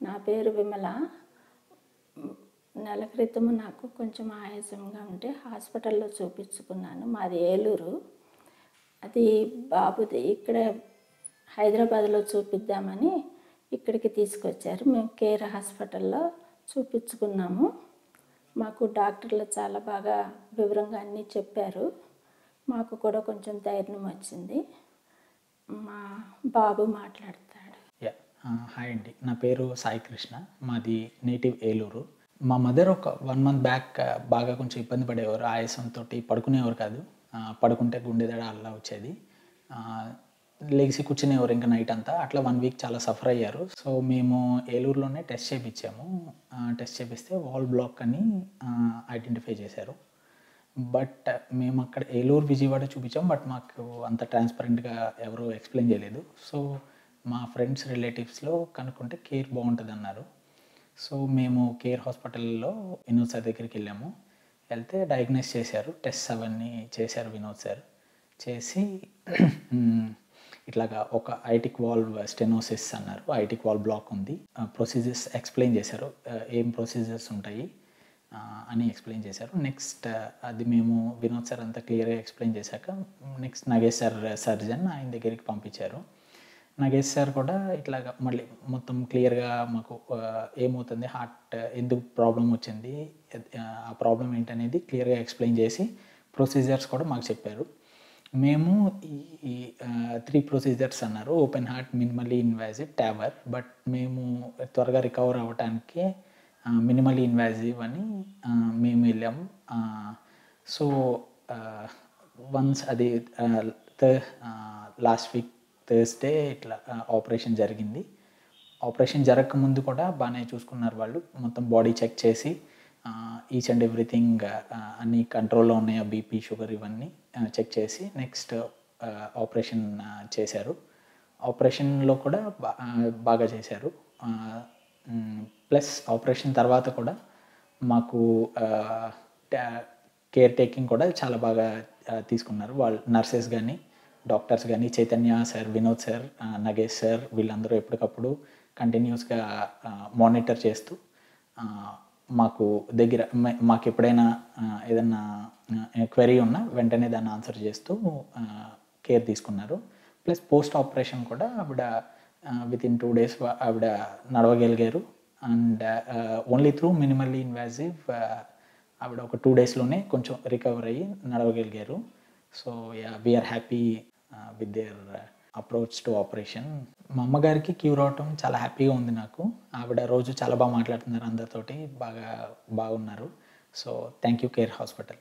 నా పేరు విమల. నెల క్రితము నాకు కొంచెం ఆయాసంగా ఉంటే హాస్పిటల్లో చూపించుకున్నాను. మాది ఏలూరు. అది బాబుది. ఇక్కడ హైదరాబాద్లో చూపిద్దామని ఇక్కడికి తీసుకొచ్చారు. మేము కేర్ హాస్పిటల్లో చూపించుకున్నాము. మాకు డాక్టర్లు చాలా బాగా వివరంగా అన్నీ చెప్పారు. మాకు కూడా కొంచెం ధైర్యం వచ్చింది. మా బాబు మాట్లాడతాడు. హాయ్ అండి, నా పేరు సాయి కృష్ణ. మాది నేటివ్ ఏలూరు. మా మదర్ ఒక 1 month బ్యాక్ బాగా కొంచెం ఇబ్బంది పడేవారు. ఆయాసంతో పడుకునేవారు కాదు. పడుకుంటే గుండె దడ అలా వచ్చేది. లేచి కూర్చునేవారు ఇంకా నైట్ అంతా. అట్లా 1 week చాలా సఫర్ అయ్యారు. సో మేము ఏలూరులోనే టెస్ట్ చేయించాము. టెస్ట్ చేపిస్తే వాల్ బ్లాక్ అని ఐడెంటిఫై చేశారు. బట్ మేము అక్కడ ఏలూరు విజయవాడ చూపించాం. బట్ మాకు అంత ట్రాన్స్పరెంట్గా ఎవరు ఎక్స్ప్లెయిన్ చేయలేదు. సో మా ఫ్రెండ్స్ రిలేటివ్స్లో కనుక్కుంటే కేర్ బాగుంటుంది అన్నారు. సో మేము కేర్ హాస్పిటల్లో వినోద్ సార్ దగ్గరికి వెళ్ళాము. వెళ్తే డయాగ్నోస్ చేశారు. టెస్ట్ అవన్నీ చేశారు వినోద్ సార్. చేసి ఇట్లాగా ఒక ఐటిక్ వాల్వ్ స్టెనోసిస్ అన్నారు. ఐటిక్ వాల్వ్ బ్లాక్ ఉంది. ప్రొసీజర్స్ ఎక్స్ప్లెయిన్ చేశారు. ఏం ప్రొసీజర్స్ ఉంటాయి అని ఎక్స్ప్లెయిన్ చేశారు. నెక్స్ట్ అది మేము వినోద్ సార్ అంతా క్లియర్గా ఎక్స్ప్లెయిన్ చేశాక నెక్స్ట్ నగేష్ సార్ సర్జన్ ఆయన దగ్గరికి పంపించారు. నగేష్ సార్ కూడా ఇట్లాగా మళ్ళీ మొత్తం క్లియర్గా మాకు ఏమవుతుంది, హార్ట్ ఎందుకు ప్రాబ్లం వచ్చింది, ఆ ప్రాబ్లం ఏంటనేది క్లియర్గా ఎక్స్ప్లెయిన్ చేసి ప్రొసీజర్స్ కూడా మాకు చెప్పారు. మేము ఈ 3 ప్రొసీజర్స్ అన్నారు. Open heart, minimally invasive, ట్యావర్. But మేము త్వరగా రికవర్ అవ్వటానికి మినిమల్లీ ఇన్వాజివ్ అని మేము వెళ్ళాము. సో వన్స్ అది లాస్ట్ వీక్ థర్స్డే ఇట్లా ఆపరేషన్ జరిగింది. ఆపరేషన్ జరగకముందు కూడా బాగానే చూసుకున్నారు వాళ్ళు. మొత్తం బాడీ చెక్ చేసి ఈచ్ అండ్ ఎవ్రీథింగ్ అన్నీ కంట్రోల్లో ఉన్నాయా, బీపీ, షుగర్ ఇవన్నీ చెక్ చేసి నెక్స్ట్ ఆపరేషన్ చేశారు. ఆపరేషన్లో కూడా బాగా చేశారు. ప్లస్ ఆపరేషన్ తర్వాత కూడా మాకు కేర్ టేకింగ్ కూడా చాలా బాగా తీసుకున్నారు వాళ్ళు. నర్సెస్ కానీ, డాక్టర్స్ కానీ, Chaitanya sir, Vinod sir, Nagesh sir వీళ్ళందరూ ఎప్పటికప్పుడు కంటిన్యూస్గా మానిటర్ చేస్తూ మాకు దగ్గర మాకు ఎప్పుడైనా ఏదన్నా క్వెరీ ఉన్నా వెంటనే దాన్ని ఆన్సర్ చేస్తూ కేర్ తీసుకున్నారు. ప్లస్ పోస్ట్ ఆపరేషన్ కూడా ఆవిడ వితిన్ 2 days ఆవిడ నడవగలిగారు. And only through minimally invasive ఆవిడ ఒక 2 daysలోనే కొంచెం రికవర్ అయ్యి నడవగలిగారు. So we are happy with their approach to operation. మా అమ్మగారికి క్యూర్ అవటం చాలా హ్యాపీగా ఉంది నాకు. ఆవిడ రోజు చాలా బాగా మాట్లాడుతున్నారు అందరితోటి, బాగున్నారు. So thank you care hospital.